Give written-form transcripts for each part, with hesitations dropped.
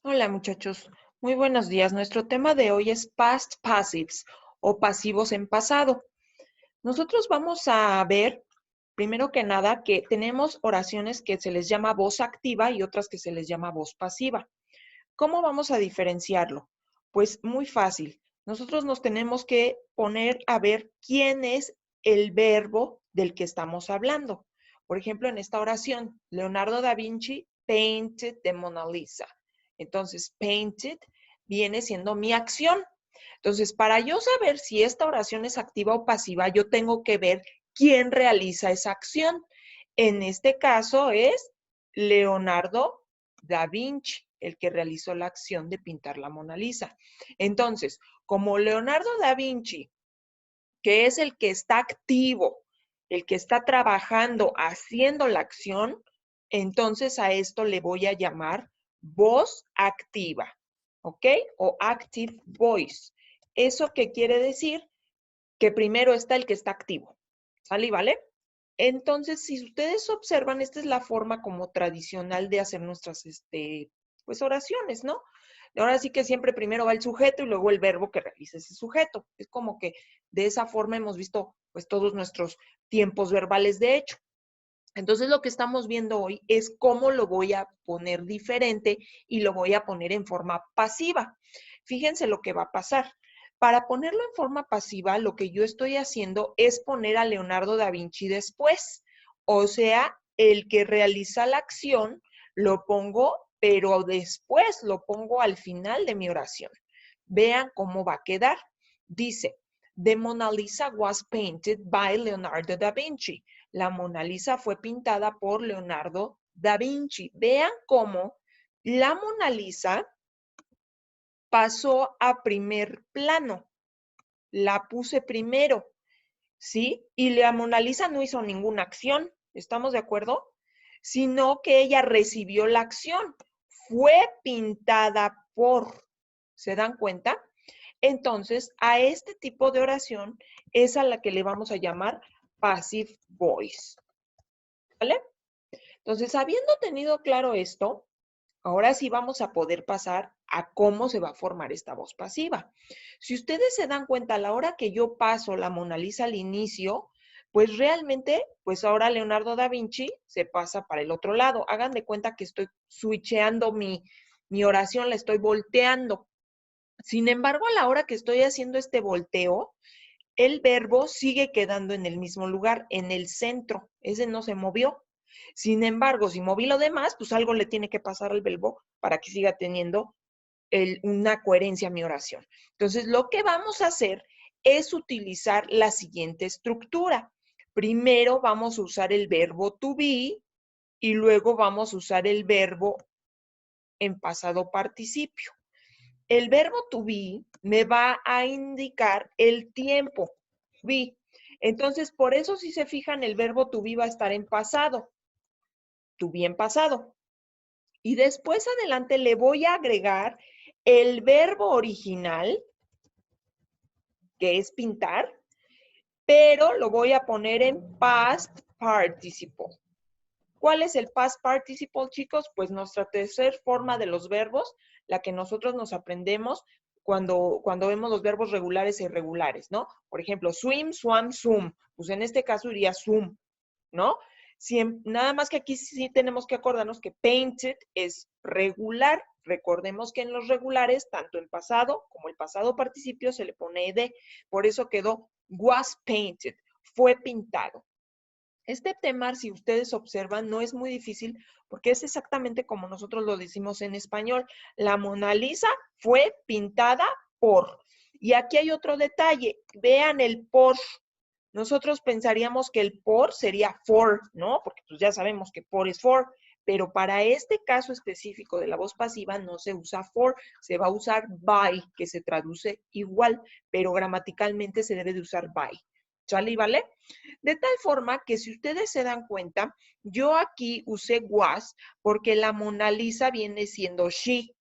Hola muchachos, muy buenos días. Nuestro tema de hoy es past passives o pasivos en pasado. Nosotros vamos a ver, primero que nada, que tenemos oraciones que se les llama voz activa y otras que se les llama voz pasiva. ¿Cómo vamos a diferenciarlo? Pues muy fácil. Nosotros nos tenemos que poner a ver quién es el verbo del que estamos hablando. Por ejemplo, en esta oración, Leonardo da Vinci painted the Mona Lisa. Entonces, painted viene siendo mi acción. Entonces, para yo saber si esta oración es activa o pasiva, yo tengo que ver quién realiza esa acción. En este caso es Leonardo da Vinci, el que realizó la acción de pintar la Mona Lisa. Entonces, como Leonardo da Vinci, que es el que está activo, el que está trabajando, haciendo la acción, entonces a esto le voy a llamar voz activa, ¿ok? O active voice. ¿Eso qué quiere decir? Que primero está el que está activo, ¿sale y vale? Entonces, si ustedes observan, esta es la forma como tradicional de hacer nuestras, pues oraciones, ¿no? Ahora sí que siempre primero va el sujeto y luego el verbo que realiza ese sujeto. Es como que de esa forma hemos visto, pues, todos nuestros tiempos verbales de hecho. Entonces, lo que estamos viendo hoy es cómo lo voy a poner diferente y lo voy a poner en forma pasiva. Fíjense lo que va a pasar. Para ponerlo en forma pasiva, lo que yo estoy haciendo es poner a Leonardo da Vinci después. O sea, el que realiza la acción lo pongo, pero después lo pongo al final de mi oración. Vean cómo va a quedar. Dice, The Mona Lisa was painted by Leonardo da Vinci. La Mona Lisa fue pintada por Leonardo da Vinci. Vean cómo la Mona Lisa pasó a primer plano. La puse primero, ¿sí? Y la Mona Lisa no hizo ninguna acción, ¿estamos de acuerdo? Sino que ella recibió la acción. Fue pintada por, ¿se dan cuenta? Entonces, a este tipo de oración es a la que le vamos a llamar passive voice, ¿vale? Entonces, habiendo tenido claro esto, ahora sí vamos a poder pasar a cómo se va a formar esta voz pasiva. Si ustedes se dan cuenta, a la hora que yo paso la Mona Lisa al inicio, pues realmente, pues ahora Leonardo da Vinci se pasa para el otro lado. Hagan de cuenta que estoy switcheando mi oración, la estoy volteando. Sin embargo, a la hora que estoy haciendo este volteo, el verbo sigue quedando en el mismo lugar, en el centro. Ese no se movió. Sin embargo, si moví lo demás, pues algo le tiene que pasar al verbo para que siga teniendo una coherencia a mi oración. Entonces, lo que vamos a hacer es utilizar la siguiente estructura. Primero vamos a usar el verbo to be y luego vamos a usar el verbo en pasado participio. El verbo to be me va a indicar el tiempo. Be. Entonces, por eso si se fijan, el verbo to be va a estar en pasado. To be en pasado. Y después adelante le voy a agregar el verbo original, que es pintar, pero lo voy a poner en past participle. ¿Cuál es el past participle, chicos? Pues nuestra tercera forma de los verbos, la que nosotros nos aprendemos cuando vemos los verbos regulares e irregulares, ¿no? Por ejemplo, swim, swam, zoom. Pues en este caso iría zoom, ¿no? Nada más que aquí sí tenemos que acordarnos que painted es regular. Recordemos que en los regulares, tanto en pasado como el pasado participio, se le pone ed. Por eso quedó was painted, fue pintado. Este tema, si ustedes observan, no es muy difícil porque es exactamente como nosotros lo decimos en español. La Mona Lisa fue pintada por. Y aquí hay otro detalle. Vean el por. Nosotros pensaríamos que el por sería for, ¿no? Porque pues ya sabemos que por es for. Pero para este caso específico de la voz pasiva no se usa for, se va a usar by, que se traduce igual, pero gramaticalmente se debe de usar by. ¿Sale y vale? De tal forma que si ustedes se dan cuenta, yo aquí usé was porque la Mona Lisa viene siendo she.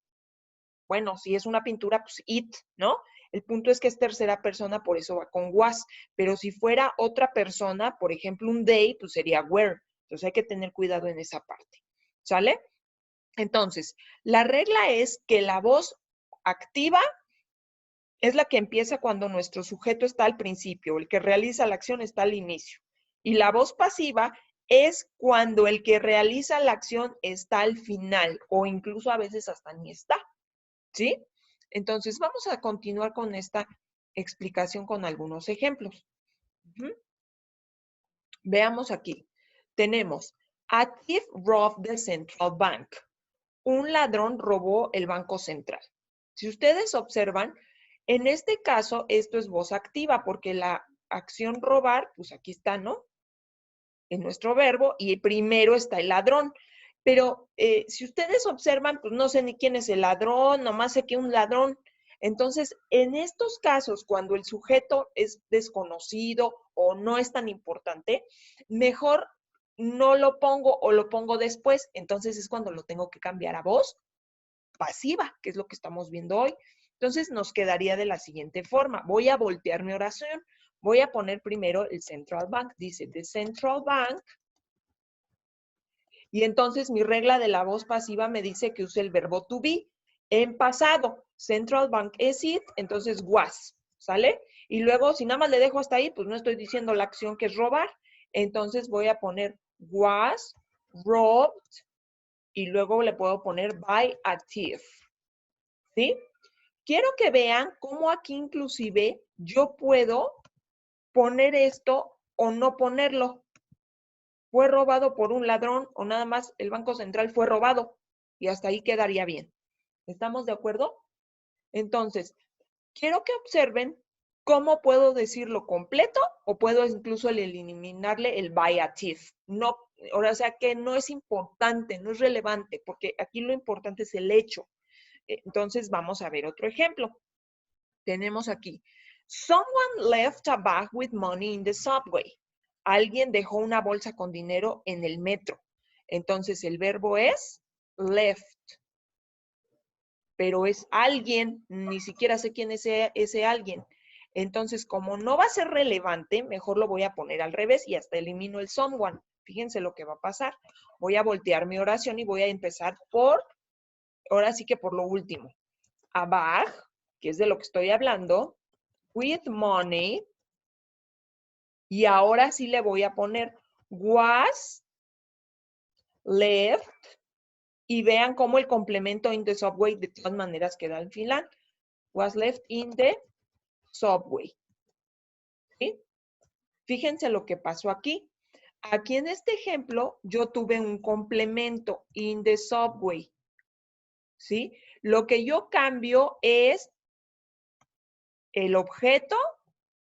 Bueno, si es una pintura, pues it, ¿no? El punto es que es tercera persona, por eso va con was. Pero si fuera otra persona, por ejemplo, un they, pues sería were. Entonces hay que tener cuidado en esa parte. ¿Sale? Entonces, la regla es que la voz activa es la que empieza cuando nuestro sujeto está al principio, el que realiza la acción está al inicio. Y la voz pasiva es cuando el que realiza la acción está al final o incluso a veces hasta ni está, ¿sí? Entonces, vamos a continuar con esta explicación con algunos ejemplos. Veamos aquí. Tenemos, a thief robbed the central bank. Un ladrón robó el banco central. Si ustedes observan, en este caso, esto es voz activa, porque la acción robar, pues aquí está, ¿no? En nuestro verbo, y primero está el ladrón. Pero si ustedes observan, pues no sé ni quién es el ladrón, nomás sé que un ladrón. Entonces, en estos casos, cuando el sujeto es desconocido o no es tan importante, mejor no lo pongo o lo pongo después. Entonces es cuando lo tengo que cambiar a voz pasiva, que es lo que estamos viendo hoy. Entonces nos quedaría de la siguiente forma. Voy a voltear mi oración. Voy a poner primero el Central Bank. Dice, the Central Bank. Y entonces mi regla de la voz pasiva me dice que use el verbo to be. En pasado, Central Bank is it, entonces was, ¿sale? Y luego, si nada más le dejo hasta ahí, pues no estoy diciendo la acción que es robar. Entonces voy a poner was robbed y luego le puedo poner by a thief. ¿Sí? Quiero que vean cómo aquí inclusive yo puedo poner esto o no ponerlo. Fue robado por un ladrón o nada más el Banco Central fue robado y hasta ahí quedaría bien. ¿Estamos de acuerdo? Entonces, quiero que observen cómo puedo decirlo completo o puedo incluso eliminarle el by a thief. No, o sea que no es importante, no es relevante, porque aquí lo importante es el hecho. Entonces, vamos a ver otro ejemplo. Tenemos aquí, someone left a bag with money in the subway. Alguien dejó una bolsa con dinero en el metro. Entonces, el verbo es left. Pero es alguien, ni siquiera sé quién es ese alguien. Entonces, como no va a ser relevante, mejor lo voy a poner al revés y hasta elimino el someone. Fíjense lo que va a pasar. Voy a voltear mi oración y voy a empezar por, ahora sí que por lo último. A bag, que es de lo que estoy hablando, with money, y ahora sí le voy a poner was left, y vean cómo el complemento in the subway de todas maneras queda al final. Was left in the subway. ¿Sí? Fíjense lo que pasó aquí. Aquí en este ejemplo yo tuve un complemento in the subway. ¿Sí? Lo que yo cambio es el objeto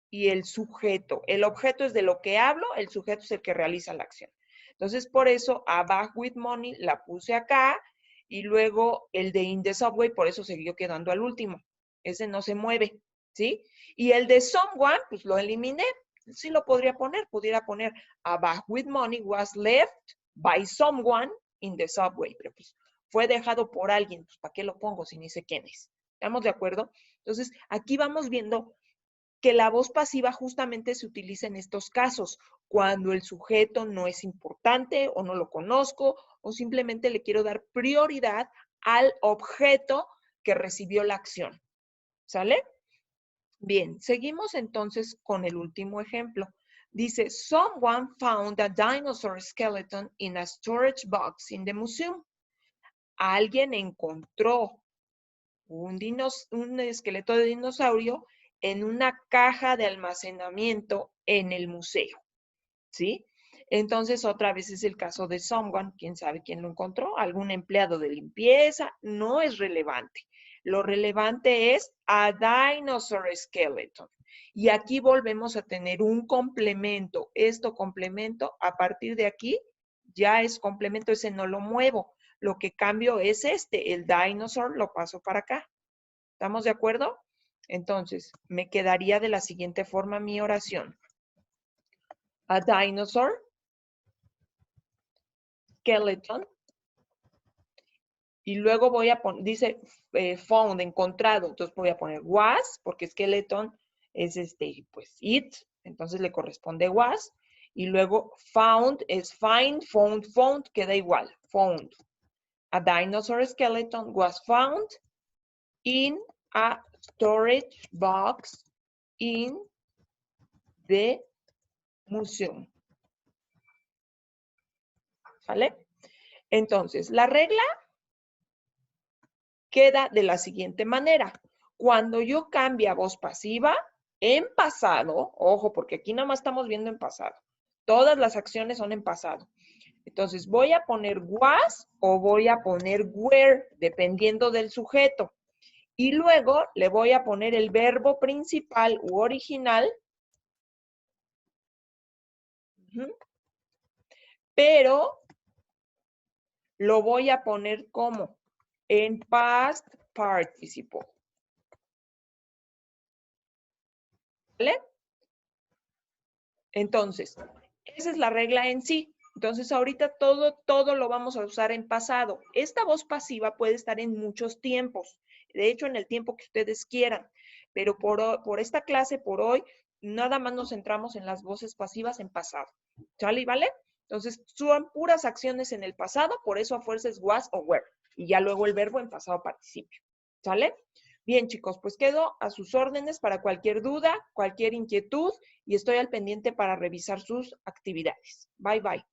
y el sujeto. El objeto es de lo que hablo, el sujeto es el que realiza la acción. Entonces, por eso, a bag with money la puse acá y luego el de in the subway, por eso siguió quedando al último. Ese no se mueve, ¿sí? Y el de someone, pues lo eliminé. Sí lo pudiera poner a bag with money was left by someone in the subway, pero pues fue dejado por alguien, pues ¿para qué lo pongo si ni sé quién es? ¿Estamos de acuerdo? Entonces, aquí vamos viendo que la voz pasiva justamente se utiliza en estos casos, cuando el sujeto no es importante o no lo conozco o simplemente le quiero dar prioridad al objeto que recibió la acción. ¿Sale? Bien, seguimos entonces con el último ejemplo. Dice, someone found a dinosaur skeleton in a storage box in the museum. Alguien encontró un esqueleto de dinosaurio en una caja de almacenamiento en el museo, ¿sí? Entonces, otra vez es el caso de someone, quién sabe quién lo encontró, algún empleado de limpieza, no es relevante. Lo relevante es a dinosaur skeleton. Y aquí volvemos a tener un complemento. Esto complemento, a partir de aquí, ya es complemento, ese no lo muevo. Lo que cambio es el dinosaur lo paso para acá. ¿Estamos de acuerdo? Entonces, me quedaría de la siguiente forma mi oración. A dinosaur skeleton. Y luego voy a poner, dice found, encontrado. Entonces voy a poner was, porque skeleton es pues it. Entonces le corresponde was. Y luego found es find, found, queda igual. Found. A dinosaur skeleton was found in a storage box in the museum. ¿Vale? Entonces, la regla queda de la siguiente manera. Cuando yo cambie a voz pasiva, en pasado, ojo, porque aquí nada más estamos viendo en pasado. Todas las acciones son en pasado. Entonces, voy a poner was o voy a poner were, dependiendo del sujeto. Y luego le voy a poner el verbo principal u original. Pero lo voy a poner como en past participle. ¿Vale? Entonces, esa es la regla en sí. Entonces, ahorita todo lo vamos a usar en pasado. Esta voz pasiva puede estar en muchos tiempos. De hecho, en el tiempo que ustedes quieran. Pero por esta clase, por hoy, nada más nos centramos en las voces pasivas en pasado. ¿Sale y vale? Entonces, son puras acciones en el pasado, por eso a fuerza es was o were. Y ya luego el verbo en pasado participio. ¿Sale? Bien, chicos, pues quedo a sus órdenes para cualquier duda, cualquier inquietud y estoy al pendiente para revisar sus actividades. Bye, bye.